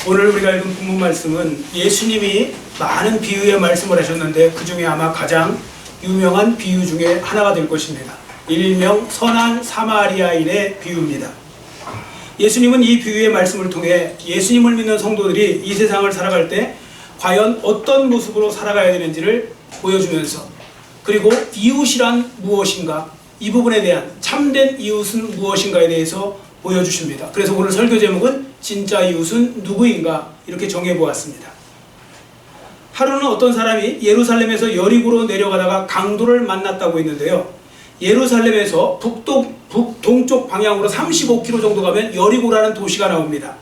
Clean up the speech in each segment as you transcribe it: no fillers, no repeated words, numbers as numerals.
오늘 우리가 읽은 본문 말씀은 예수님이 많은 비유의 말씀을 하셨는데 그 중에 아마 가장 유명한 비유 중에 하나가 될 것입니다. 일명 선한 사마리아인의 비유입니다. 예수님은 이 비유의 말씀을 통해 예수님을 믿는 성도들이 이 세상을 살아갈 때 과연 어떤 모습으로 살아가야 되는지를 보여주면서, 그리고 이웃이란 무엇인가, 이 부분에 대한 참된 이웃은 무엇인가에 대해서 보여주십니다. 그래서 오늘 설교 제목은 진짜 이웃은 누구인가 이렇게 정해보았습니다. 하루는 어떤 사람이 예루살렘에서 여리고로 내려가다가 강도를 만났다고 했는데요, 예루살렘에서 북동쪽 방향으로 35km 정도 가면 여리고라는 도시가 나옵니다.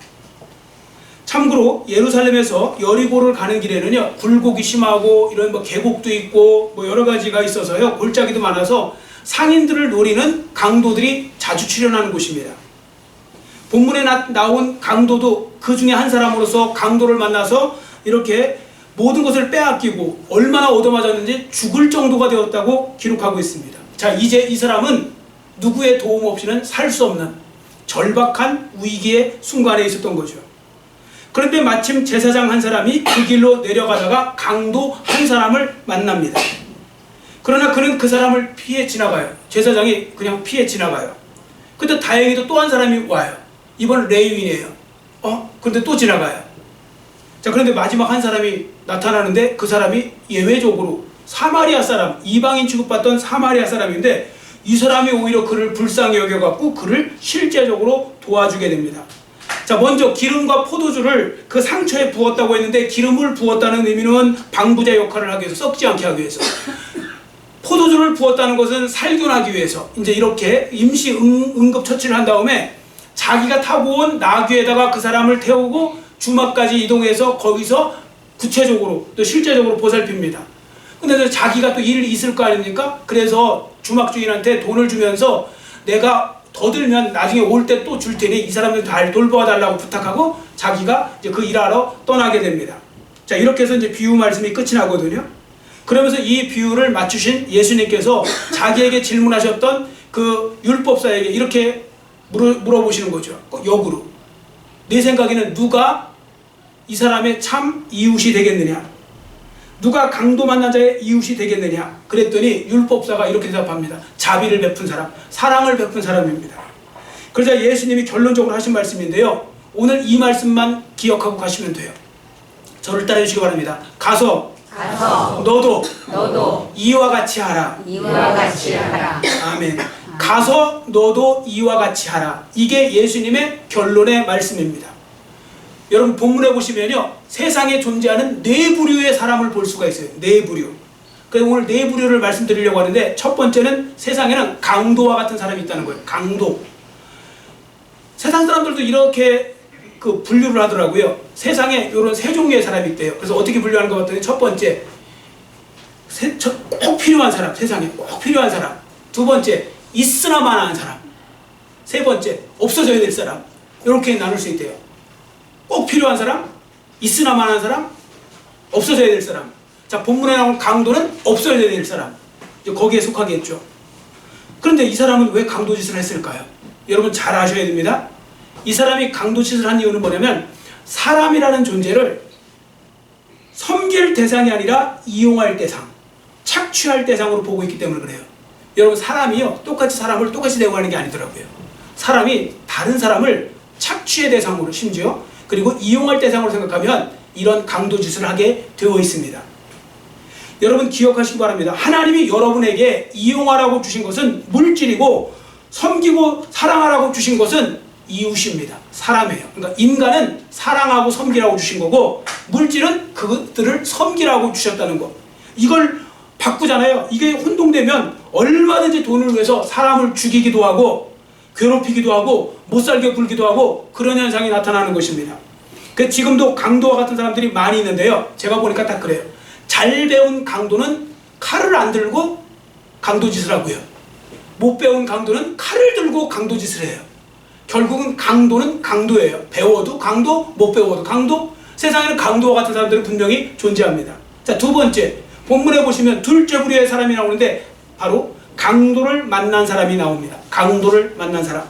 참고로 예루살렘에서 여리고를 가는 길에는요, 굴곡이 심하고 이런 계곡도 있고 여러 가지가 있어서요, 골짜기도 많아서 상인들을 노리는 강도들이 자주 출현하는 곳입니다. 본문에 나온 강도도 그 중에 한 사람으로서 강도를 만나서 이렇게 모든 것을 빼앗기고 얼마나 얻어맞았는지 죽을 정도가 되었다고 기록하고 있습니다. 자, 이제 이 사람은 누구의 도움 없이는 살 수 없는 절박한 위기의 순간에 있었던 거죠. 그런데 마침 제사장 한 사람이 그 길로 내려가다가 강도 한 사람을 만납니다. 그러나 그는 그 사람을 피해 지나가요. 제사장이 그냥 피해 지나가요. 근데 다행히도 또 한 사람이 와요. 이번은 레위인이에요. 근데 또 지나가요. 자, 그런데 마지막 한 사람이 나타나는데 그 사람이 예외적으로 사마리아 사람, 이방인 취급받던 사마리아 사람인데 이 사람이 오히려 그를 불쌍히 여겨갖고 그를 실제적으로 도와주게 됩니다. 자, 먼저 기름과 포도주를 그 상처에 부었다고 했는데, 기름을 부었다는 의미는 방부제 역할을 하기 위해서, 썩지 않게 하기 위해서, 포도주를 부었다는 것은 살균하기 위해서, 이제 이렇게 임시 응급처치를 한 다음에 자기가 타고 온 나귀에다가 그 사람을 태우고 주막까지 이동해서 거기서 구체적으로 또 실제적으로 보살핍니다. 근데 자기가 또 일이 있을 거 아닙니까? 그래서 주막 주인한테 돈을 주면서 내가 더 들면 나중에 올 때 또 줄 테니 이 사람들 잘 돌봐달라고 부탁하고 자기가 이제 그 일하러 떠나게 됩니다. 자, 이렇게 해서 이제 비유 말씀이 끝이 나거든요. 그러면서 이 비유를 맞추신 예수님께서 자기에게 질문하셨던 그 율법사에게 이렇게 물어보시는 거죠. 역으로. 내 생각에는 누가 이 사람의 참 이웃이 되겠느냐? 누가 강도 만난 자의 이웃이 되겠느냐? 그랬더니 율법사가 이렇게 대답합니다. 자비를 베푼 사람, 사랑을 베푼 사람입니다. 그러자 예수님이 결론적으로 하신 말씀인데요, 오늘 이 말씀만 기억하고 가시면 돼요. 저를 따라 주시기 바랍니다. 가서 너도 이와 같이 하라. 아멘. 가서 너도 이와 같이 하라. 이게 예수님의 결론의 말씀입니다. 여러분 본문에 보시면요, 세상에 존재하는 네 부류의 사람을 볼 수가 있어요. 네 부류. 그래서 오늘 네 부류를 말씀드리려고 하는데, 첫 번째는 세상에는 강도와 같은 사람이 있다는 거예요. 강도. 세상 사람들도 이렇게 그 분류를 하더라고요. 세상에 이런 세 종류의 사람이 있대요. 그래서 어떻게 분류하는 것 같더니, 첫 번째 꼭 필요한 사람, 세상에 꼭 필요한 사람. 두 번째 있으나만 하는 사람. 세 번째 없어져야 될 사람. 이렇게 나눌 수 있대요. 꼭 필요한 사람, 있으나만 하는 사람, 없어져야 될 사람. 자, 본문에 나온 강도는 없어져야 될 사람, 이제 거기에 속하겠죠. 그런데 이 사람은 왜 강도짓을 했을까요? 여러분 잘 아셔야 됩니다. 이 사람이 강도짓을 한 이유는 뭐냐면, 사람이라는 존재를 섬길 대상이 아니라 이용할 대상, 착취할 대상으로 보고 있기 때문에 그래요. 여러분 사람이요, 똑같이 사람을 똑같이 대우하는 게 아니더라고요. 사람이 다른 사람을 착취의 대상으로, 심지어 그리고 이용할 대상으로 생각하면 이런 강도짓을 하게 되어 있습니다. 여러분 기억하시기 바랍니다. 하나님이 여러분에게 이용하라고 주신 것은 물질이고, 섬기고 사랑하라고 주신 것은 이웃입니다. 사람이에요. 그러니까 인간은 사랑하고 섬기라고 주신 거고, 물질은 그것들을 섬기라고 주셨다는 것. 이걸 바꾸잖아요. 이게 혼동되면 얼마든지 돈을 위해서 사람을 죽이기도 하고 괴롭히기도 하고 못살게 굴기도 하고 그런 현상이 나타나는 것입니다. 그래서 지금도 강도와 같은 사람들이 많이 있는데요, 제가 보니까 딱 그래요. 잘 배운 강도는 칼을 안 들고 강도짓을 하고요, 못 배운 강도는 칼을 들고 강도짓을 해요. 결국은 강도는 강도예요. 배워도 강도, 못 배워도 강도. 세상에는 강도와 같은 사람들은 분명히 존재합니다. 자, 두 번째, 본문에 보시면 둘째 부류의 사람이 나오는데 바로 강도를 만난 사람이 나옵니다. 강도를 만난 사람.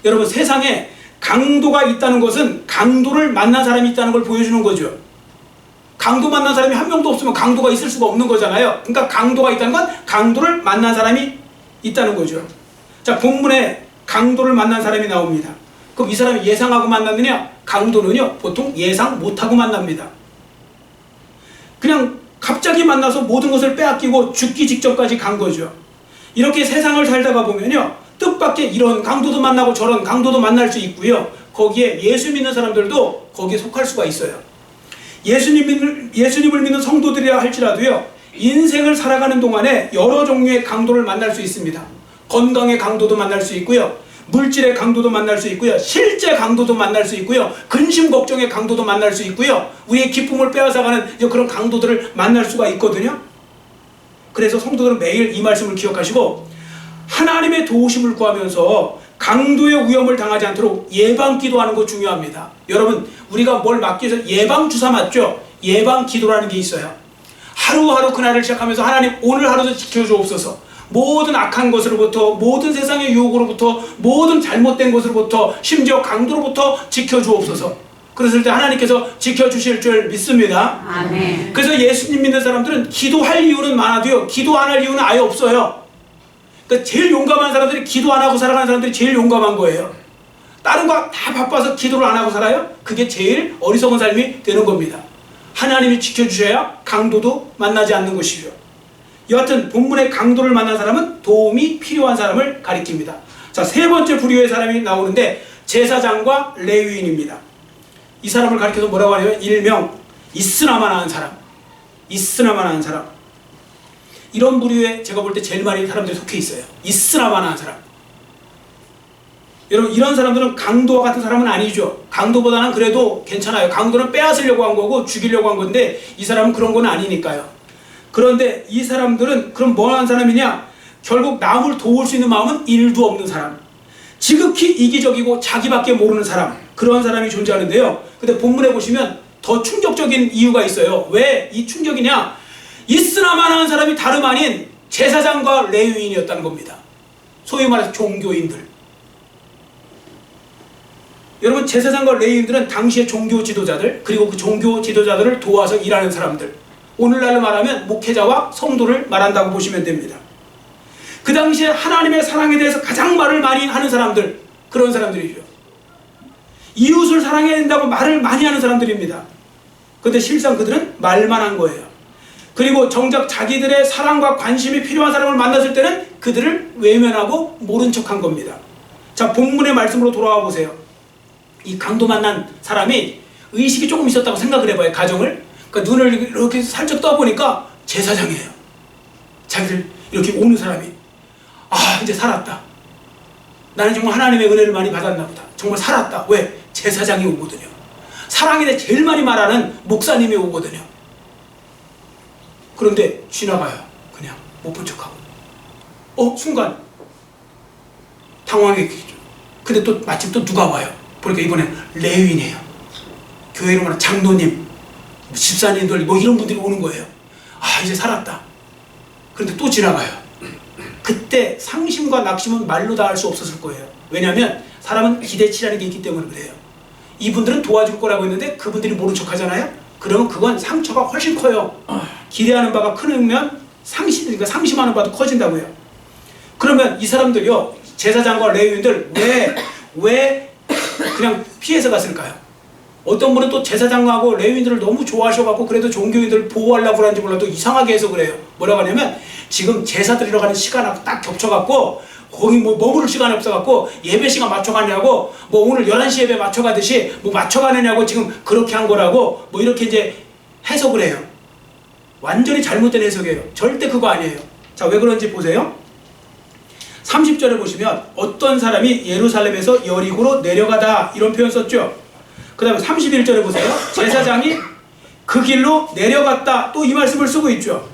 여러분 세상에 강도가 있다는 것은 강도를 만난 사람이 있다는 걸 보여주는 거죠. 강도 만난 사람이 한 명도 없으면 강도가 있을 수가 없는 거잖아요. 그러니까 강도가 있다는 건 강도를 만난 사람이 있다는 거죠. 자, 본문에 강도를 만난 사람이 나옵니다. 그럼 이 사람이 예상하고 만났느냐? 강도는요, 보통 예상 못하고 만납니다. 그냥 갑자기 만나서 모든 것을 빼앗기고 죽기 직전까지 간 거죠. 이렇게 세상을 살다가 보면요, 뜻밖의 이런 강도도 만나고 저런 강도도 만날 수 있고요. 거기에 예수 믿는 사람들도 거기에 속할 수가 있어요. 예수님을 믿는 성도들이라 할지라도요, 인생을 살아가는 동안에 여러 종류의 강도를 만날 수 있습니다. 건강의 강도도 만날 수 있고요, 물질의 강도도 만날 수 있고요, 실제 강도도 만날 수 있고요, 근심 걱정의 강도도 만날 수 있고요, 우리의 기쁨을 빼앗아가는 그런 강도들을 만날 수가 있거든요. 그래서 성도들은 매일 이 말씀을 기억하시고 하나님의 도우심을 구하면서 강도의 위험을 당하지 않도록 예방 기도하는 거 중요합니다. 여러분, 우리가 뭘 막기 위해서 예방 주사 맞죠? 예방 기도라는 게 있어요. 하루하루 그날을 시작하면서 하나님 오늘 하루도 지켜주옵소서. 모든 악한 것으로부터, 모든 세상의 유혹으로부터, 모든 잘못된 것으로부터, 심지어 강도로부터 지켜주옵소서. 그랬을 때 하나님께서 지켜주실 줄 믿습니다. 아멘. 그래서 예수님 믿는 사람들은 기도할 이유는 많아도요, 기도 안 할 이유는 아예 없어요. 그러니까 제일 용감한 사람들이 기도 안 하고 살아가는 사람들이 제일 용감한 거예요. 다른 거 다 바빠서 기도를 안 하고 살아요? 그게 제일 어리석은 삶이 되는 겁니다. 하나님이 지켜주셔야 강도도 만나지 않는 것이죠. 여하튼 본문의 강도를 만난 사람은 도움이 필요한 사람을 가리킵니다. 자, 세 번째 부류의 사람이 나오는데 제사장과 레위인입니다. 이 사람을 가리켜서 뭐라고 하냐면 일명 있으나만 하는 사람, 있으나만 하는 사람. 이런 부류에 제가 볼 때 제일 많이 사람들이 속해 있어요. 있으나만 하는 사람. 여러분, 이런 사람들은 강도와 같은 사람은 아니죠. 강도보다는 그래도 괜찮아요. 강도는 빼앗으려고 한 거고 죽이려고 한 건데 이 사람은 그런 건 아니니까요. 그런데 이 사람들은 그럼 뭐 하는 사람이냐? 결국 남을 도울 수 있는 마음은 1도 없는 사람, 지극히 이기적이고 자기밖에 모르는 사람, 그런 사람이 존재하는데요. 근데 본문에 보시면 더 충격적인 이유가 있어요. 왜 이 충격이냐? 있으나만 하는 사람이 다름 아닌 제사장과 레위인이었다는 겁니다. 소위 말해서 종교인들. 여러분, 제사장과 레위인들은 당시의 종교 지도자들, 그리고 그 종교 지도자들을 도와서 일하는 사람들, 오늘날로 말하면 목회자와 성도를 말한다고 보시면 됩니다. 그 당시에 하나님의 사랑에 대해서 가장 말을 많이 하는 사람들, 그런 사람들이죠. 이웃을 사랑해야 된다고 말을 많이 하는 사람들입니다. 그런데 실상 그들은 말만 한 거예요. 그리고 정작 자기들의 사랑과 관심이 필요한 사람을 만났을 때는 그들을 외면하고 모른 척한 겁니다. 자, 본문의 말씀으로 돌아와 보세요. 이 강도 만난 사람이 의식이 조금 있었다고 생각을 해봐요. 가정을. 그러니까 눈을 이렇게 살짝 떠보니까 제사장이에요. 자기들 이렇게 오는 사람이, 아, 이제 살았다. 나는 정말 하나님의 은혜를 많이 받았나 보다. 정말 살았다. 왜? 제사장이 오거든요. 사랑에 대해 제일 많이 말하는 목사님이 오거든요. 그런데 지나가요. 그냥 못 본 척하고. 순간 당황했겠죠. 근데 또 마침 또 누가 와요. 보니까 이번엔 레위인이에요. 교회 이름으로 장로님, 집사님들 뭐 이런 분들이 오는 거예요. 아, 이제 살았다. 그런데 또 지나가요. 그때 상심과 낙심은 말로 다 할 수 없었을 거예요. 왜냐하면 사람은 기대치라는 게 있기 때문에 그래요. 이분들은 도와줄 거라고 했는데 그분들이 모른 척 하잖아요. 그러면 그건 상처가 훨씬 커요. 기대하는 바가 크면 그러니까 상심하는 바도 커진다고요. 그러면 이 사람들이요, 제사장과 레위인들 왜 그냥 피해서 갔을까요? 어떤 분은 또 제사장하고 레위인들을 너무 좋아하셔갖고 그래도 종교인들을 보호하려고 그러는지 몰라도 이상하게 해서 그래요. 뭐라고 하냐면 지금 제사 드리러 가는 시간하고 딱 겹쳐갖고 거기 뭐 머무를 시간이 없어갖고 예배 시간 맞춰가냐고, 뭐 오늘 11시 예배 맞춰가듯이 뭐 맞춰가느냐고 지금 그렇게 한 거라고 뭐 이렇게 이제 해석을 해요. 완전히 잘못된 해석이에요. 절대 그거 아니에요. 자, 왜 그런지 보세요. 30절에 보시면 어떤 사람이 예루살렘에서 여리고로 내려가다 이런 표현 썼죠. 그 다음에 31절에 보세요. 제사장이 그 길로 내려갔다, 또 이 말씀을 쓰고 있죠.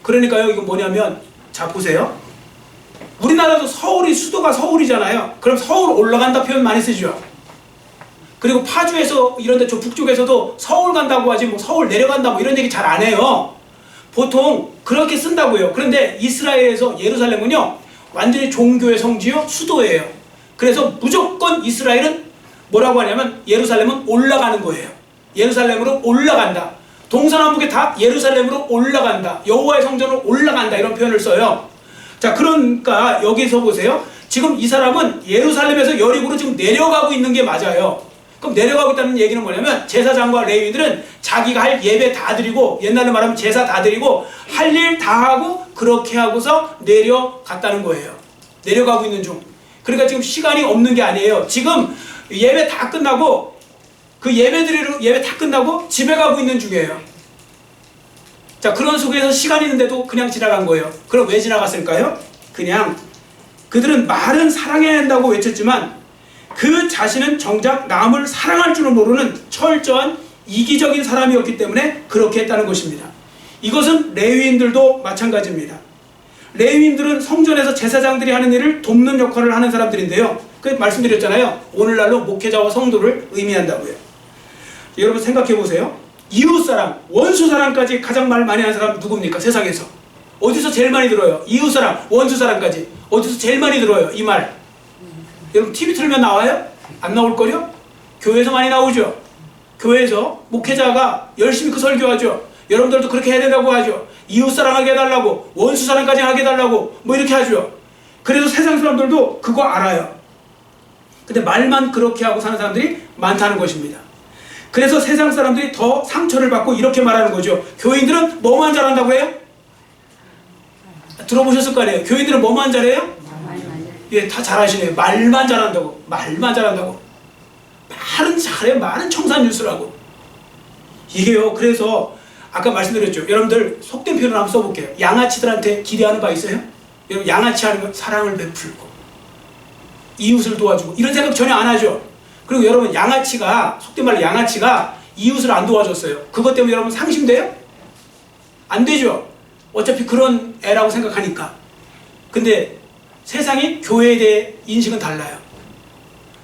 그러니까요, 이거 뭐냐면, 자 보세요. 우리나라도 수도가 서울이잖아요. 그럼 서울 올라간다 표현 많이 쓰죠. 그리고 파주에서 이런데 저 북쪽에서도 서울 간다고 하지 뭐 서울 내려간다 뭐 이런 얘기 잘 안 해요. 보통 그렇게 쓴다고요. 그런데 이스라엘에서 예루살렘은요 완전히 종교의 성지요, 수도예요. 그래서 무조건 이스라엘은 뭐라고 하냐면 예루살렘은 올라가는 거예요. 예루살렘으로 올라간다. 동서남북에 다 예루살렘으로 올라간다. 여호와의 성전으로 올라간다. 이런 표현을 써요. 자, 그러니까 여기서 보세요. 지금 이 사람은 예루살렘에서 여리고로 지금 내려가고 있는 게 맞아요. 그럼 내려가고 있다는 얘기는 뭐냐면 제사장과 레위인들은 자기가 할 예배 다 드리고, 옛날로 말하면 제사 다 드리고 할 일 다 하고 그렇게 하고서 내려갔다는 거예요. 내려가고 있는 중. 그러니까 지금 시간이 없는 게 아니에요. 지금 예배 다 끝나고 그 예배 다 끝나고 집에 가고 있는 중이에요. 자, 그런 속에서 시간이 있는데도 그냥 지나간 거예요. 그럼 왜 지나갔을까요? 그냥 그들은 말은 사랑해야 한다고 외쳤지만 그 자신은 정작 남을 사랑할 줄은 모르는 철저한 이기적인 사람이었기 때문에 그렇게 했다는 것입니다. 이것은 레위인들도 마찬가지입니다. 레위인들은 성전에서 제사장들이 하는 일을 돕는 역할을 하는 사람들인데요. 그 말씀드렸잖아요. 오늘날로 목회자와 성도를 의미한다고요. 여러분 생각해 보세요. 이웃사랑, 원수사랑까지 가장 말 많이 하는 사람 누굽니까? 세상에서. 어디서 제일 많이 들어요? 이웃사랑, 원수사랑까지. 어디서 제일 많이 들어요? 이 말. 여러분 TV 틀면 나와요? 안 나올걸요? 교회에서 많이 나오죠. 교회에서 목회자가 열심히 그 설교하죠. 여러분들도 그렇게 해야 된다고 하죠. 이웃사랑하게 해달라고, 원수사랑까지 하게 해달라고 뭐 이렇게 하죠. 그래서 세상 사람들도 그거 알아요. 근데 말만 그렇게 하고 사는 사람들이 많다는 것입니다. 그래서 세상 사람들이 더 상처를 받고 이렇게 말하는 거죠. 교인들은 뭐만 잘한다고 해요? 들어보셨을 거 아니에요. 교인들은 뭐만 잘해요? 예, 다 잘하시네요. 말만 잘한다고. 말만 잘한다고. 말은 잘해요. 말은 청산유수라고. 이게요. 그래서 아까 말씀드렸죠. 여러분들 속된 표현을 한번 써볼게요. 양아치들한테 기대하는 바 있어요? 여러분 양아치 하는 건 사랑을 베풀고 이웃을 도와주고 이런 생각 전혀 안 하죠. 그리고 여러분 양아치가, 속된 말로 양아치가 이웃을 안 도와줬어요. 그것 때문에 여러분 상심돼요? 안 되죠. 어차피 그런 애라고 생각하니까. 근데 세상이 교회에 대해 인식은 달라요.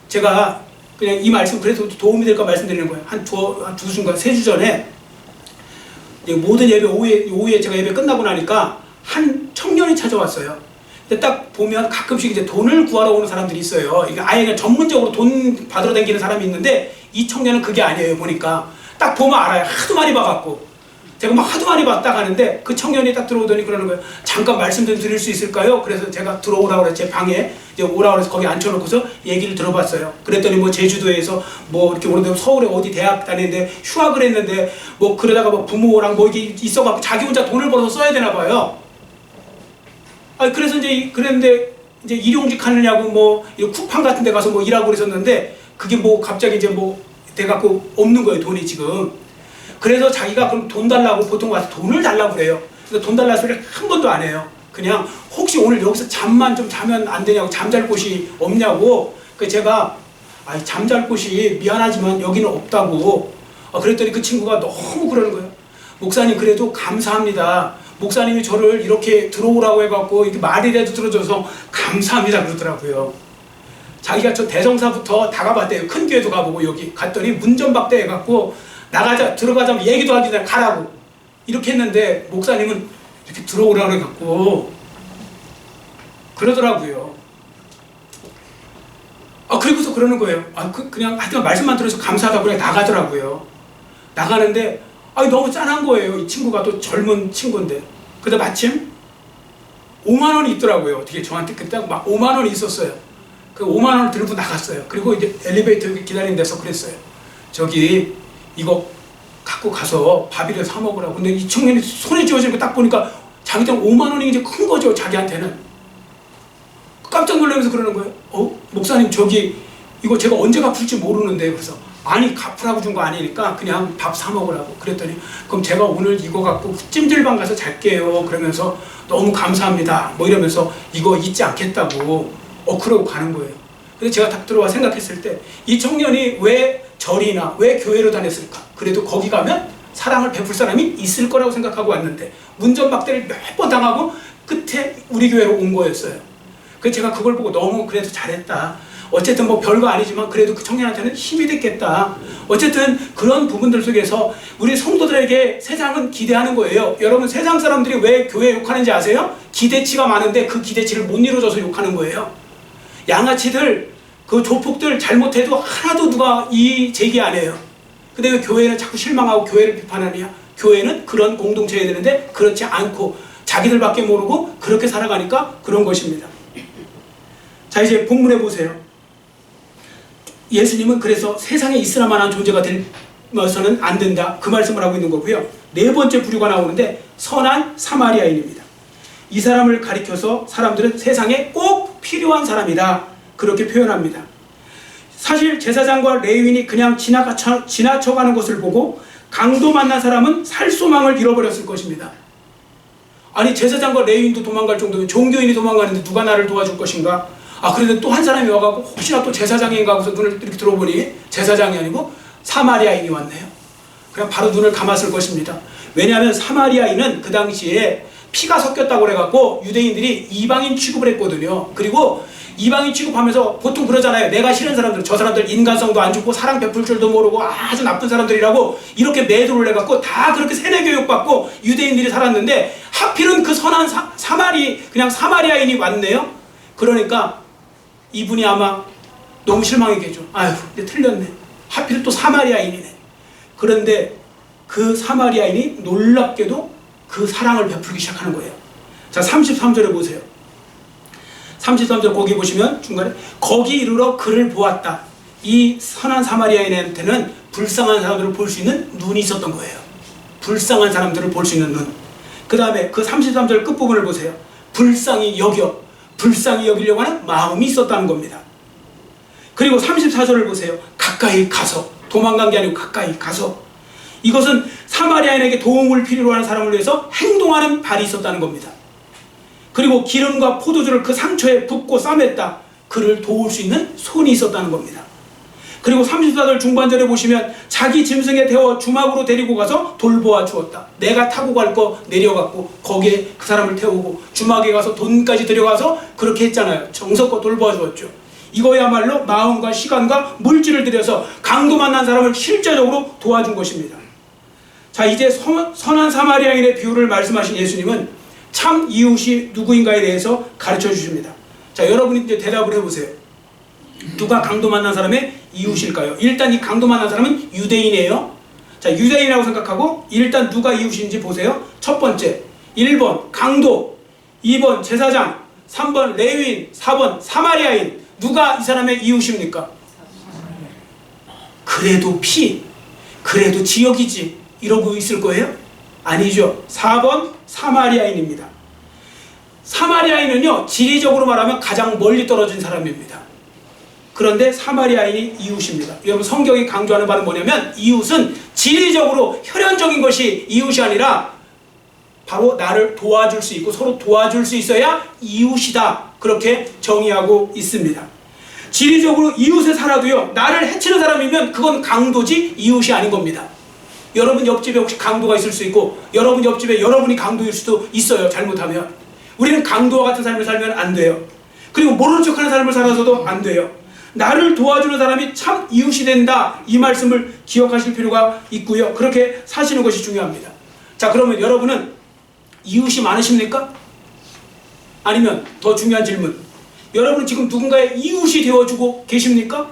제가 그냥 이 말씀 그래도 도움이 될까 말씀드리는 거예요. 한 두 주인가 3주 전에 모든 예배 오후에 제가 예배 끝나고 나니까 한 청년이 찾아왔어요. 근데 딱 보면 가끔씩 이제 돈을 구하러 오는 사람들이 있어요. 이게 아예 그냥 전문적으로 돈 받으러 다니는 사람이 있는데 이 청년은 그게 아니에요. 보니까 딱 보면 알아요. 하도 많이 봐갖고 제가 막 하도 많이 봤다 가는데 그 청년이 딱 들어오더니 그러는 거예요. 잠깐 말씀 좀 드릴 수 있을까요? 그래서 제가 들어오라고 그래서 제 방에 이제 오라고 그래서 거기 앉혀놓고서 얘기를 들어봤어요. 그랬더니 뭐 제주도에서 뭐 이렇게 오는데 서울에 어디 대학 다니는데 휴학을 했는데 뭐 그러다가 뭐 부모랑 뭐 이게 있어갖고 자기 혼자 돈을 벌어서 써야 되나 봐요. 그래서 이제 그랬는데 이제 일용직 하느냐고 뭐 쿠팡 같은 데 가서 뭐 일하고 그랬었는데 그게 뭐 갑자기 이제 뭐 돼갖고 없는 거예요. 돈이 지금. 그래서 자기가 그럼 돈 달라고 보통 와서 돈을 달라고 그래요. 그래서 돈 달라는 소리를 한 번도 안 해요. 그냥 혹시 오늘 여기서 잠만 좀 자면 안 되냐고, 잠잘 곳이 없냐고. 그래서 제가 잠잘 곳이 미안하지만 여기는 없다고. 그랬더니 그 친구가 너무 그러는 거예요. 목사님 그래도 감사합니다. 목사님이 저를 이렇게 들어오라고 해갖고 이렇게 말이라도 들어줘서 감사합니다 그러더라고요. 자기가 저 대성사부터 다 가봤대요. 큰 교회도 가보고 여기 갔더니 문전박대 해갖고 들어가자면 얘기도 하지 않고 가라고 이렇게 했는데 목사님은 이렇게 들어오라고 해갖고 그러더라고요. 그리고서 그러는 거예요. 그냥 하여튼 말씀만 들어서 감사하다고 그냥 나가더라고요. 나가는데 너무 짠한 거예요. 이 친구가 또 젊은 친구인데. 그러다 마침 5만 원이 있더라고요. 어떻게 저한테 그때 막 5만 원이 있었어요. 그 5만 원을 들고 나갔어요. 그리고 이제 엘리베이터 기다리는 데서 그랬어요. 저기 이거 갖고 가서 밥이라도 사 먹으라고. 근데 이 청년이 손에 쥐어지는 거 딱 보니까 자기한테 5만 원이 이제 큰 거죠. 자기한테는. 깜짝 놀라면서 그러는 거예요. 목사님 저기 이거 제가 언제 갚을지 모르는데. 그래서 아니 갚으라고 준 거 아니니까 그냥 밥 사 먹으라고. 그랬더니 그럼 제가 오늘 이거 갖고 찜질방 가서 잘게요. 그러면서 너무 감사합니다. 뭐 이러면서 이거 잊지 않겠다고 그러고 가는 거예요. 그래서 제가 딱 들어와 생각했을 때 이 청년이 왜 절이나 왜 교회로 다녔을까? 그래도 거기 가면 사랑을 베풀 사람이 있을 거라고 생각하고 왔는데 문전박대를 몇 번 당하고 끝에 우리 교회로 온 거였어요. 그래서 제가 그걸 보고 너무 그래도 잘했다. 어쨌든 뭐 별거 아니지만 그래도 그 청년한테는 힘이 됐겠다. 어쨌든 그런 부분들 속에서 우리 성도들에게 세상은 기대하는 거예요. 여러분 세상 사람들이 왜 교회 욕하는지 아세요? 기대치가 많은데 그 기대치를 못 이루어줘서 욕하는 거예요. 양아치들 그 조폭들 잘못해도 하나도 누가 이의 제기 안 해요. 근데 왜 교회는 자꾸 실망하고 교회를 비판하느냐? 교회는 그런 공동체여야 되는데 그렇지 않고 자기들밖에 모르고 그렇게 살아가니까 그런 것입니다. 자, 이제 본문에 보세요. 예수님은 그래서 세상에 있으나 마나한 존재가 되어서는 안 된다, 그 말씀을 하고 있는 거고요. 네 번째 부류가 나오는데 선한 사마리아인입니다. 이 사람을 가리켜서 사람들은 세상에 꼭 필요한 사람이다, 그렇게 표현합니다. 사실 제사장과 레위인이 그냥 지나쳐가는 것을 보고 강도 만난 사람은 살 소망을 잃어버렸을 것입니다. 아니, 제사장과 레위인도 도망갈 정도면 종교인이 도망가는데 누가 나를 도와줄 것인가? 아, 그런데 또 한 사람이 와가지고 혹시나 또 제사장인가 하고서 눈을 이렇게 들어보니 제사장이 아니고 사마리아인이 왔네요. 그냥 바로 눈을 감았을 것입니다. 왜냐하면 사마리아인은 그 당시에 피가 섞였다고 그래갖고 유대인들이 이방인 취급을 했거든요. 그리고 이방인 취급하면서 보통 그러잖아요. 내가 싫은 사람들, 저 사람들 인간성도 안 좋고 사랑 베풀 줄도 모르고 아주 나쁜 사람들이라고 이렇게 매도를 해갖고 다 그렇게 세뇌 교육받고 유대인들이 살았는데 하필은 그 선한 그냥 사마리아인이 왔네요. 그러니까 이분이 아마 너무 실망했겠죠. 아휴, 이제 틀렸네. 하필 또 사마리아인이네. 그런데 그 사마리아인이 놀랍게도 그 사랑을 베풀기 시작하는 거예요. 자, 33절에 보세요. 33절 거기 보시면 중간에 거기 이르러 그를 보았다. 이 선한 사마리아인한테는 불쌍한 사람들을 볼 수 있는 눈이 있었던 거예요. 불쌍한 사람들을 볼 수 있는 눈. 그 다음에 그 33절 끝부분을 보세요. 불쌍히 여기려고 하는 마음이 있었다는 겁니다. 그리고 34절을 보세요. 가까이 가서, 도망간 게 아니고 가까이 가서, 이것은 사마리아인에게 도움을 필요로 하는 사람을 위해서 행동하는 발이 있었다는 겁니다. 그리고 기름과 포도주를 그 상처에 붓고 싸맸다. 그를 도울 수 있는 손이 있었다는 겁니다. 그리고 34절 중반절에 보시면 자기 짐승에 태워 주막으로 데리고 가서 돌보아 주었다. 내가 타고 갈 거 내려갔고 거기에 그 사람을 태우고 주막에 가서 돈까지 들여가서 그렇게 했잖아요. 정성껏 돌보아 주었죠. 이거야말로 마음과 시간과 물질을 들여서 강도 만난 사람을 실제적으로 도와준 것입니다. 자, 이제 선한 사마리아인의 비유를 말씀하신 예수님은 참 이웃이 누구인가에 대해서 가르쳐 주십니다. 자, 여러분이 이제 대답을 해보세요. 누가 강도 만난 사람의 이웃일까요? 일단 이 강도 만난 사람은 유대인이에요. 자, 유대인이라고 생각하고 일단 누가 이웃인지 보세요. 첫 번째, 1번 강도, 2번 제사장, 3번 레위인, 4번 사마리아인. 누가 이 사람의 이웃입니까? 그래도 그래도 지역이지 이러고 있을 거예요? 아니죠. 4번 사마리아인입니다. 사마리아인은요, 지리적으로 말하면 가장 멀리 떨어진 사람입니다. 그런데 사마리아인이 이웃입니다. 여러분, 성경이 강조하는 바는 뭐냐면 이웃은 지리적으로 혈연적인 것이 이웃이 아니라 바로 나를 도와줄 수 있고 서로 도와줄 수 있어야 이웃이다, 그렇게 정의하고 있습니다. 지리적으로 이웃에 살아도요, 나를 해치는 사람이면 그건 강도지 이웃이 아닌 겁니다. 여러분 옆집에 혹시 강도가 있을 수 있고 여러분 옆집에 여러분이 강도일 수도 있어요. 잘못하면. 우리는 강도와 같은 삶을 살면 안 돼요. 그리고 모르는 척하는 삶을 살아서도 안 돼요. 나를 도와주는 사람이 참 이웃이 된다, 이 말씀을 기억하실 필요가 있고요. 그렇게 사시는 것이 중요합니다. 자, 그러면 여러분은 이웃이 많으십니까? 아니면 더 중요한 질문, 여러분은 지금 누군가의 이웃이 되어주고 계십니까?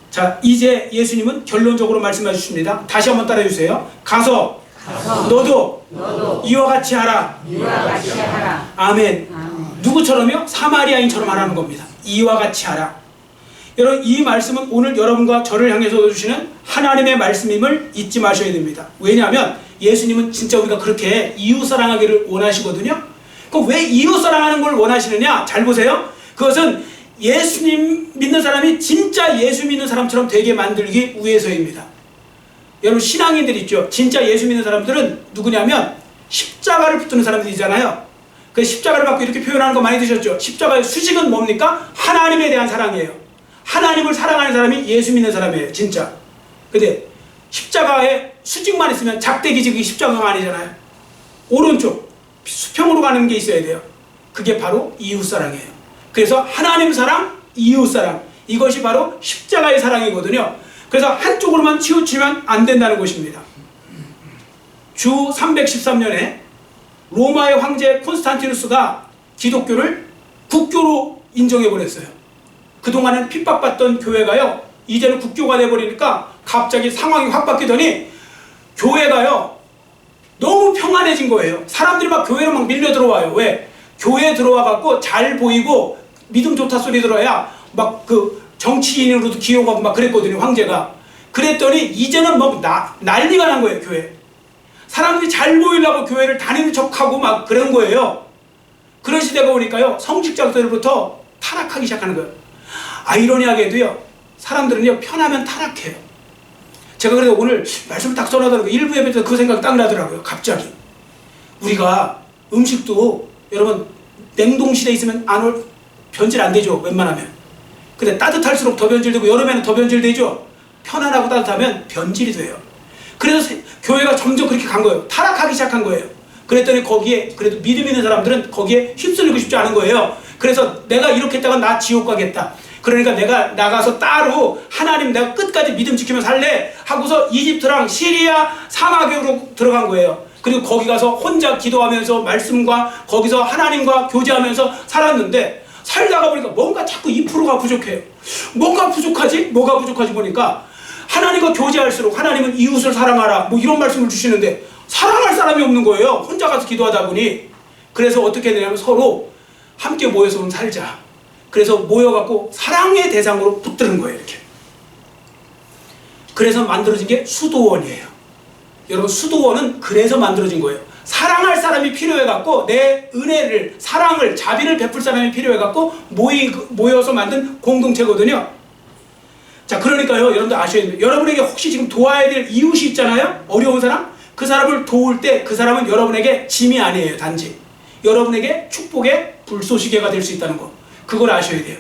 자, 이제 예수님은 결론적으로 말씀해 주십니다. 다시 한번 따라해 주세요. 가서 너도 이와 같이 하라. 아멘. 누구처럼요? 사마리아인처럼 하라는 겁니다. 이와 같이 하라. 여러분, 이 말씀은 오늘 여러분과 저를 향해서 주시는 하나님의 말씀임을 잊지 마셔야 됩니다. 왜냐하면 예수님은 진짜 우리가 그렇게 이웃 사랑하기를 원하시거든요. 그럼 왜 이웃 사랑하는 걸 원하시느냐? 잘 보세요. 그것은 예수님 믿는 사람이 진짜 예수 믿는 사람처럼 되게 만들기 위해서입니다. 여러분, 신앙인들 있죠? 진짜 예수 믿는 사람들은 누구냐면 십자가를 붙드는 사람들이잖아요. 그 십자가를 받고 이렇게 표현하는 거 많이 드셨죠? 십자가의 수직은 뭡니까? 하나님에 대한 사랑이에요. 하나님을 사랑하는 사람이 예수 믿는 사람이에요, 진짜. 근데 십자가에 수직만 있으면 작대기직이 십자가가 아니잖아요. 오른쪽 수평으로 가는 게 있어야 돼요. 그게 바로 이웃 사랑이에요. 그래서 하나님 사랑, 이웃 사랑, 이것이 바로 십자가의 사랑이거든요. 그래서 한쪽으로만 치우치면 안 된다는 것입니다. 주 313년에 로마의 황제 콘스탄티누스가 기독교를 국교로 인정해 버렸어요. 그동안은 핍박받던 교회가요, 이제는 국교가 돼버리니까 갑자기 상황이 확 바뀌더니 교회가요 너무 평안해진 거예요. 사람들이 막 교회로 막 밀려 들어와요. 왜? 교회에 들어와 갖고 잘 보이고 믿음 좋다 소리 들어야 막 그 정치인으로도 기용하고 막 그랬거든요, 황제가. 그랬더니 이제는 뭐 난리가 난 거예요, 교회. 사람들이 잘 보이려고 교회를 다니는 척하고 막 그런 거예요. 그런 시대가 오니까요, 성직자들부터 타락하기 시작하는 거예요. 아이러니하게도요, 사람들은요 편하면 타락해요. 제가 그래서 오늘 말씀을 딱 전하더라고요. 일부 예배 때 그 생각이 딱 나더라고요. 갑자기 우리가 음식도 여러분 냉동실에 있으면 변질 안 되죠, 웬만하면. 근데 따뜻할수록 더 변질되고 여름에는 더 변질되죠. 편안하고 따뜻하면 변질이 돼요. 그래서 교회가 점점 그렇게 간 거예요. 타락하기 시작한 거예요. 그랬더니 거기에 그래도 믿음 있는 사람들은 거기에 휩쓸리고 싶지 않은 거예요. 그래서 내가 이렇게 했다가 나 지옥 가겠다. 그러니까 내가 나가서 따로 하나님 내가 끝까지 믿음 지키면서 살래 하고서 이집트랑 시리아 사막으로 들어간 거예요. 그리고 거기 가서 혼자 기도하면서 말씀과 거기서 하나님과 교제하면서 살았는데, 살다가 보니까 뭔가 자꾸 2%가 부족해요. 뭔가 부족하지? 뭐가 부족하지 보니까 하나님과 교제할수록 하나님은 이웃을 사랑하라 뭐 이런 말씀을 주시는데 사랑할 사람이 없는 거예요, 혼자 가서 기도하다 보니. 그래서 어떻게 되냐면 서로 함께 모여서 좀 살자. 그래서 모여갖고 사랑의 대상으로 붙드는 거예요, 이렇게. 그래서 만들어진 게 수도원이에요. 여러분, 수도원은 그래서 만들어진 거예요. 사랑할 사람이 필요해갖고 내 은혜를, 사랑을, 자비를 베풀 사람이 필요해갖고 모여서 만든 공동체거든요. 자, 그러니까요, 여러분들 아셔야 돼요. 여러분에게 혹시 지금 도와야 될 이웃이 있잖아요, 어려운 사람. 그 사람을 도울 때 그 사람은 여러분에게 짐이 아니에요. 단지 여러분에게 축복의 불쏘시개가 될 수 있다는 거, 그걸 아셔야 돼요.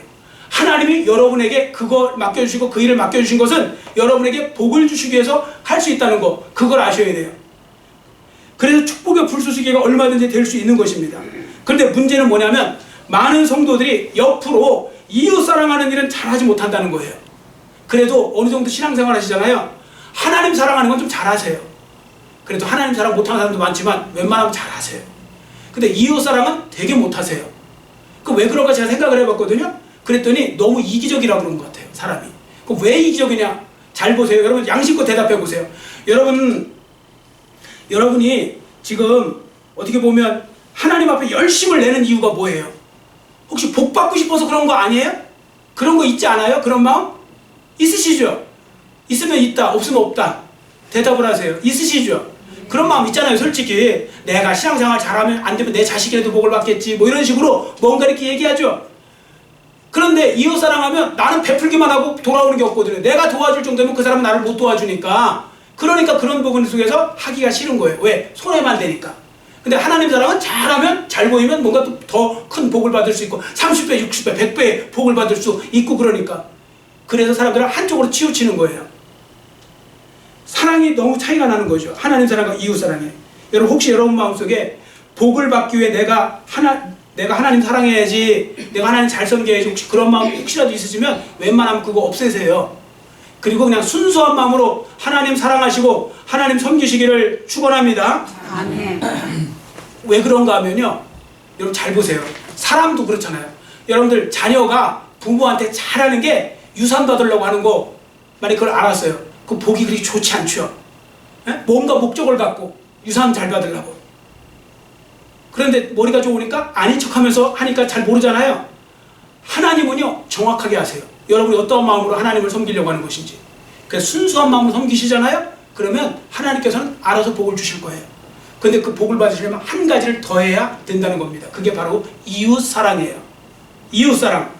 하나님이 여러분에게 그거 맡겨주시고 그 일을 맡겨주신 것은 여러분에게 복을 주시기 위해서 할 수 있다는 거, 그걸 아셔야 돼요. 그래서 축복의 불쏘시개가 얼마든지 될 수 있는 것입니다. 그런데 문제는 뭐냐면 많은 성도들이 옆으로 이웃 사랑하는 일은 잘하지 못한다는 거예요. 그래도 어느 정도 신앙생활 하시잖아요. 하나님 사랑하는 건 좀 잘하세요. 그래도 하나님 사랑 못하는 사람도 많지만 웬만하면 잘하세요. 근데 이웃 사랑은 되게 못하세요. 그 왜 그런가 제가 생각을 해봤거든요. 그랬더니 너무 이기적이라고 그런 것 같아요, 사람이. 그 왜 이기적이냐? 잘 보세요. 여러분 양심껏 대답해 보세요. 여러분이 지금 어떻게 보면 하나님 앞에 열심을 내는 이유가 뭐예요? 혹시 복 받고 싶어서 그런 거 아니에요? 그런 거 있지 않아요? 그런 마음? 있으시죠? 있으면 있다, 없으면 없다. 대답을 하세요. 있으시죠? 그런 마음 있잖아요. 솔직히 내가 신앙생활 잘하면 안 되면 내 자식이라도 복을 받겠지 뭐 이런 식으로 뭔가 이렇게 얘기하죠. 그런데 이웃 사랑하면 나는 베풀기만 하고 돌아오는 게 없거든요. 내가 도와줄 정도면 그 사람은 나를 못 도와주니까. 그러니까 그런 부분 속에서 하기가 싫은 거예요. 왜? 손해만 되니까. 근데 하나님 사랑은 잘하면, 잘 보이면 뭔가 더 큰 복을 받을 수 있고 30배, 60배, 100배의 복을 받을 수 있고 그러니까. 그래서 사람들은 한쪽으로 치우치는 거예요. 사랑이 너무 차이가 나는 거죠. 하나님 사랑과 이웃 사랑에. 여러분 혹시 여러분 마음속에 복을 받기 위해 내가 하나님 사랑해야지, 내가 하나님 잘 섬겨야지, 혹시 그런 마음 혹시라도 있으시면 웬만하면 그거 없애세요. 그리고 그냥 순수한 마음으로 하나님 사랑하시고 하나님 섬기시기를 축원합니다. 아멘. 왜 그런가 하면요, 여러분 잘 보세요. 사람도 그렇잖아요. 여러분들 자녀가 부모한테 잘하는 게 유산 받으려고 하는 거, 만약 그걸 알았어요. 그 복이 그렇게 좋지 않죠. 에? 뭔가 목적을 갖고 유산 잘 받으려고. 그런데 머리가 좋으니까 아닌 척하면서 하니까 잘 모르잖아요. 하나님은요 정확하게 아세요. 여러분이 어떤 마음으로 하나님을 섬기려고 하는 것인지. 그래서 순수한 마음으로 섬기시잖아요. 그러면 하나님께서는 알아서 복을 주실 거예요. 근데 그 복을 받으시려면 한 가지를 더해야 된다는 겁니다. 그게 바로 이웃 사랑이에요. 이웃 사랑.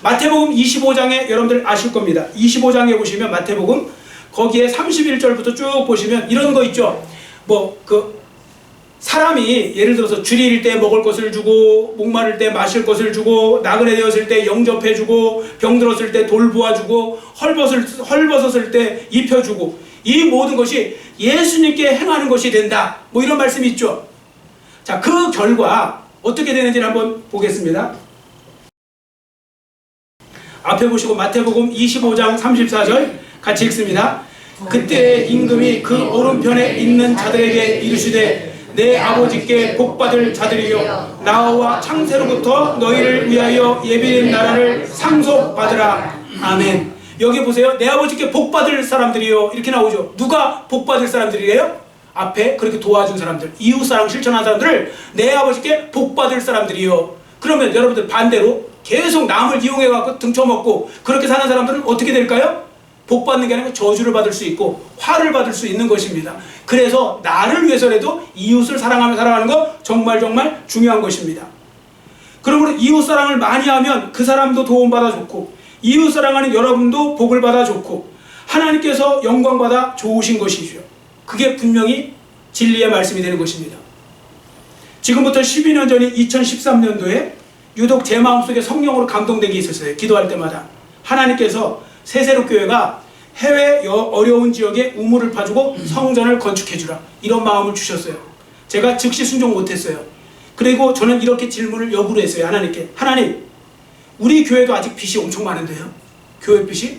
마태복음 25장에 여러분들 아실 겁니다. 25장에 보시면 마태복음 거기에 31절부터 쭉 보시면 이런 거 있죠. 사람이 예를 들어서 주일일 때 먹을 것을 주고, 목마를 때 마실 것을 주고, 나그네 되었을 때 영접해 주고, 병들었을 때 돌보아 주고, 헐벗었을 때 입혀 주고, 이 모든 것이 예수님께 행하는 것이 된다. 뭐 이런 말씀이 있죠. 자, 그 결과 어떻게 되는지를 한번 보겠습니다. 앞에 보시고 마태복음 25장 34절 같이 읽습니다. 그때 임금이 그 오른편에 있는 자들에게 이르시되 내 아버지께 복받을 자들이여 나와 창세로부터 너희를 위하여 예비된 나라를 상속받으라. 아멘. 여기 보세요. 내 아버지께 복받을 사람들이요 이렇게 나오죠. 누가 복받을 사람들이래요? 앞에 그렇게 도와준 사람들, 이웃사랑 실천한 사람들을 내 아버지께 복받을 사람들이요. 그러면 여러분들 반대로 계속 남을 이용해갖고 등쳐먹고 그렇게 사는 사람들은 어떻게 될까요? 복받는 게 아니고 저주를 받을 수 있고 화를 받을 수 있는 것입니다. 그래서 나를 위해서라도 이웃을 사랑하며 살아가는 거 정말 중요한 것입니다. 그러므로 이웃사랑을 많이 하면 그 사람도 도움받아 좋고 이웃사랑하는 여러분도 복을 받아 좋고 하나님께서 영광받아 좋으신 것이죠. 그게 분명히 진리의 말씀이 되는 것입니다. 지금부터 12년 전인 2013년도에 유독 제 마음속에 성령으로 감동된 게 있었어요. 기도할 때마다 하나님께서 새세롭교회가 해외 어려운 지역에 우물을 파주고 성전을 건축해주라 이런 마음을 주셨어요. 제가 즉시 순종 못했어요. 그리고 저는 이렇게 질문을 역으로 했어요. 하나님께, 하나님 우리 교회도 아직 빚이 엄청 많은데요. 교회 빚이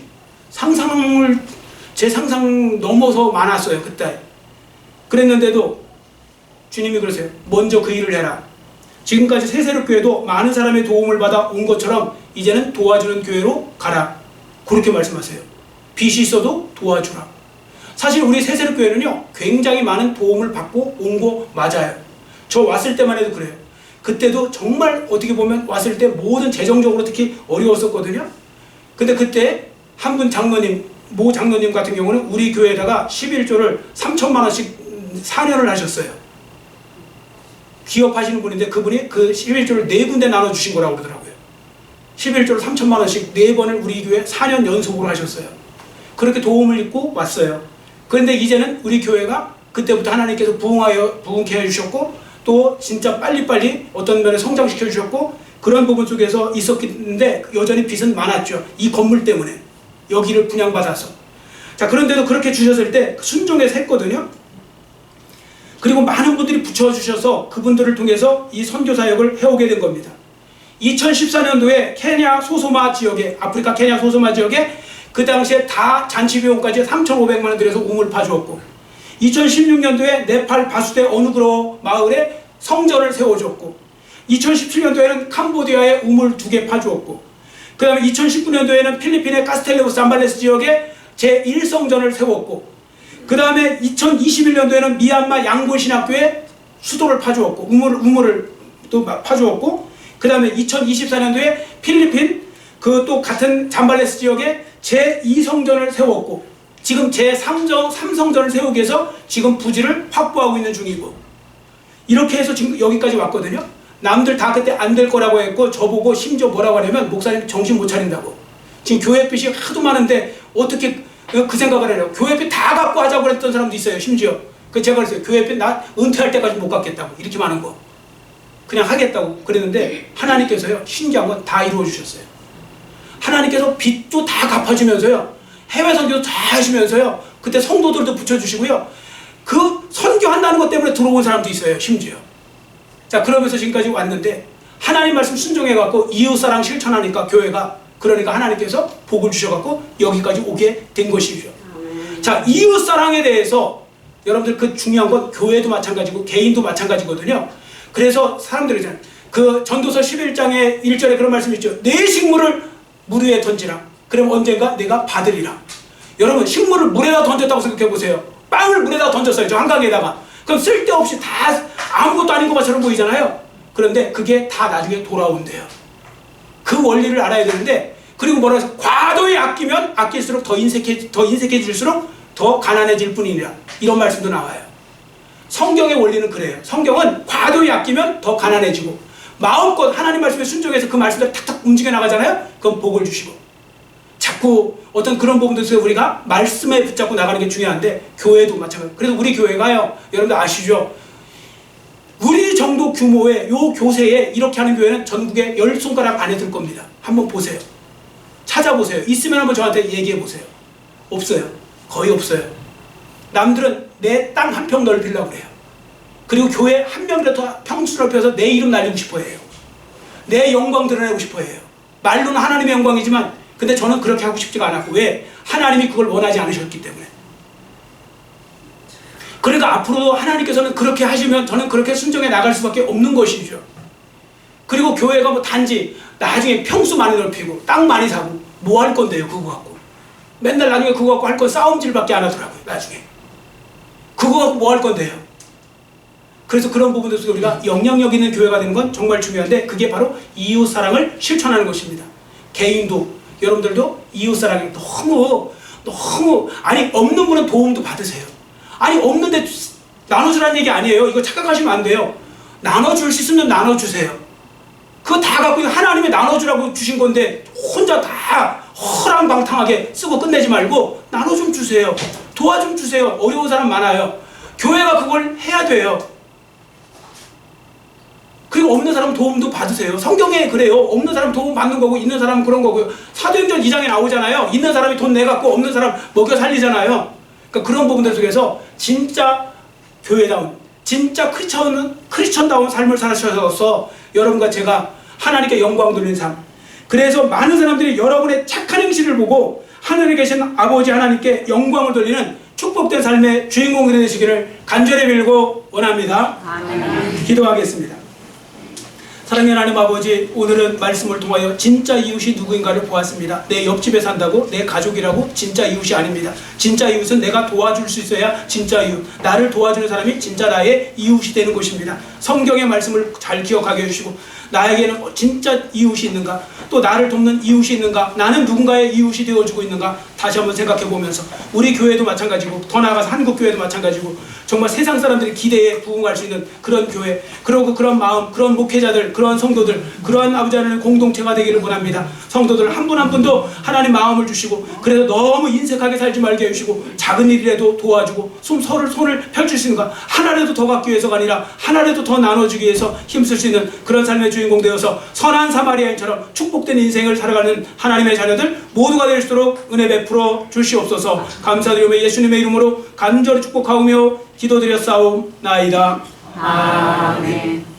제 상상 넘어서 많았어요. 그때 그랬는데도 주님이 그러세요. 먼저 그 일을 해라. 지금까지 새세롭교회도 많은 사람의 도움을 받아 온 것처럼 이제는 도와주는 교회로 가라. 그렇게 말씀하세요. 빚이 있어도 도와주라. 사실 우리 새세롭교회는요 굉장히 많은 도움을 받고 온 거 맞아요. 저 왔을 때만 해도 그래요. 그때도 정말 어떻게 보면 왔을 때 모든 재정적으로 특히 어려웠었거든요. 근데 그때 한 분 장로님, 모 장로님 같은 경우는 우리 교회에다가 11조를 3천만 원씩 4년을 하셨어요. 기업하시는 분인데 그분이 그 11조를 4군데 나눠주신 거라고 그러더라고요. 11조를 3천만 원씩 4번을 우리 교회 4년 연속으로 하셨어요. 그렇게 도움을 입고 왔어요. 그런데 이제는 우리 교회가 그때부터 하나님께서 부흥케 해주셨고 또 진짜 빨리빨리 어떤 면에 성장시켜 주셨고 그런 부분 속에서 있었는데 여전히 빚은 많았죠. 이 건물 때문에 여기를 분양받아서. 자, 그런데도 그렇게 주셨을 때 순종해서 했거든요. 그리고 많은 분들이 붙여주셔서 그분들을 통해서 이 선교사역을 해오게 된 겁니다. 2014년도에 케냐 소소마 지역에, 아프리카 케냐 소소마 지역에 그 당시에 다 잔치비용까지 3,500만 원 들여서 우물 파주었고 2016년도에 네팔 바수대 어누그로 마을에 성전을 세워줬고 2017년도에는 캄보디아에 우물 2개 파주었고 그 다음에 2019년도에는 필리핀의 카스텔레우 산발레스 지역에 제1성전을 세웠고 그 다음에 2021년도에는 미얀마 양곤신학교에 수도를 파주었고 우물을 또 파주었고 그 다음에 2024년도에 필리핀 그 또 같은 잠발레스 지역에 제2성전을 세웠고 지금 제3성전을 세우기 위해서 지금 부지를 확보하고 있는 중이고 이렇게 해서 지금 여기까지 왔거든요. 남들 다 그때 안 될 거라고 했고 저보고 심지어 뭐라고 하냐면 목사님 정신 못 차린다고. 지금 교회빚이 하도 많은데 어떻게 그 생각을 해요. 교회빚 다 갖고 하자고 했던 사람도 있어요. 심지어 그 제가 그랬어요. 교회빚 나 은퇴할 때까지 못 갚겠다고. 이렇게 많은 거 그냥 하겠다고 그랬는데 하나님께서요 신기한 건 다 이루어 주셨어요. 하나님께서 빚도 다 갚아주면서요 해외 선교도 다 하시면서요 그때 성도들도 붙여주시고요 그 선교한다는 것 때문에 들어온 사람도 있어요. 심지어. 자, 그러면서 지금까지 왔는데 하나님 말씀 순종해갖고 이웃사랑 실천하니까 교회가 그러니까 하나님께서 복을 주셔갖고 여기까지 오게 된 것이죠. 자, 이웃사랑에 대해서 여러분들 그 중요한 건 교회도 마찬가지고 개인도 마찬가지거든요. 그래서 사람들이 그 전도서 11장의 1절에 그런 말씀이 있죠. 내 식물을 물 위에 던지라. 그럼 언젠가 내가 받으리라. 여러분 식물을 물에다 던졌다고 생각해 보세요. 빵을 물에다 던졌어요. 저 한강에다가. 그럼 쓸데없이 다 아무것도 아닌 것처럼 보이잖아요. 그런데 그게 다 나중에 돌아온대요. 그 원리를 알아야 되는데 그리고 뭐라 해서 과도히 아끼면 아낄수록 더 인색해질수록 더 가난해질 뿐이니라. 이런 말씀도 나와요. 성경의 원리는 그래요. 성경은 과도히 아끼면 더 가난해지고 마음껏 하나님 말씀에 순종해서 그 말씀대로 탁탁 움직여 나가잖아요. 그럼 복을 주시고 자꾸 어떤 그런 부분들에서 우리가 말씀에 붙잡고 나가는 게 중요한데 교회도 마찬가지예요. 그래서 우리 교회가요. 여러분들 아시죠? 우리 정도 규모의 요 교세에 이렇게 하는 교회는 전국에 10손가락 안에 들 겁니다. 한번 보세요. 찾아보세요. 있으면 한번 저한테 얘기해 보세요. 없어요. 거의 없어요. 남들은 내 땅 한 평 넓히려고 그래요. 그리고 교회 한 명이라도 평수 넓혀서 내 이름 날리고 싶어 해요. 내 영광 드러내고 싶어 해요. 말로는 하나님의 영광이지만 근데 저는 그렇게 하고 싶지가 않았고 왜? 하나님이 그걸 원하지 않으셨기 때문에. 그러니까 앞으로도 하나님께서는 그렇게 하시면 저는 그렇게 순종해 나갈 수밖에 없는 것이죠. 그리고 교회가 뭐 단지 나중에 평수 많이 넓히고 땅 많이 사고 뭐 할 건데요, 그거 갖고. 맨날 나중에 그거 갖고 할 건 싸움질밖에 안 하더라고요, 나중에. 그거 갖고 뭐 할 건데요. 그래서 그런 부분에서 우리가 영향력 있는 교회가 되는 건 정말 중요한데, 그게 바로 이웃사랑을 실천하는 것입니다. 개인도, 여러분들도 이웃사랑이 너무 아니 없는 분은 도움도 받으세요. 아니 없는데 나눠주라는 얘기 아니에요. 이거 착각하시면 안 돼요. 나눠줄 수 있으면 나눠주세요. 그거 다 갖고 하나님이 나눠주라고 주신 건데 혼자 다 허랑방탕하게 쓰고 끝내지 말고 나눠 좀 주세요. 도와 좀 주세요. 어려운 사람 많아요. 교회가 그걸 해야 돼요. 그리고 없는 사람 도움도 받으세요. 성경에 그래요. 없는 사람 도움 받는 거고 있는 사람은 그런 거고요. 사도행전 2장에 나오잖아요. 있는 사람이 돈 내갖고 없는 사람 먹여 살리잖아요. 그러니까 그런 부분들 속에서 진짜 교회다운, 진짜 크리스천다운 삶을 살아셔서 여러분과 제가 하나님께 영광 돌리는 삶. 그래서 많은 사람들이 여러분의 착한 행실을 보고 하늘에 계신 아버지 하나님께 영광을 돌리는 축복된 삶의 주인공이 되시기를 간절히 빌고 원합니다. 아멘. 기도하겠습니다. 사랑하는 하나님 아버지, 오늘은 말씀을 통하여 진짜 이웃이 누구인가를 보았습니다. 내 옆집에 산다고 내 가족이라고 진짜 이웃이 아닙니다. 진짜 이웃은 내가 도와줄 수 있어야 진짜 이웃, 나를 도와주는 사람이 진짜 나의 이웃이 되는 것입니다. 성경의 말씀을 잘 기억하게 해주시고, 나에게는 진짜 이웃이 있는가, 또 나를 돕는 이웃이 있는가, 나는 누군가의 이웃이 되어주고 있는가 다시 한번 생각해 보면서, 우리 교회도 마찬가지고 더 나아가서 한국교회도 마찬가지고 정말 세상 사람들이 기대에 부응할 수 있는 그런 교회, 그리고 그런 마음, 그런 목회자들, 그런 성도들, 그러한 아버지 하나님 공동체가 되기를 원합니다. 성도들 한 분 한 분도 하나님 마음을 주시고, 그래서 너무 인색하게 살지 말게 해주시고, 작은 일이라도 도와주고 손을 펼칠 수 있는가, 하나라도 더 갖기 위해서가 아니라 하나라도 더 나눠주기 위해서 힘쓸 수 있는 그런 삶의 주인공 되어서 선한 사마리아인처럼 축복된 인생을 살아가는 하나님의 자녀들 모두가 될 수 있도록 은혜 베풀어 주시옵소서. 감사드리며 예수님의 이름으로 간절히 축복하오며 기도드렸사옵나이다. 아멘.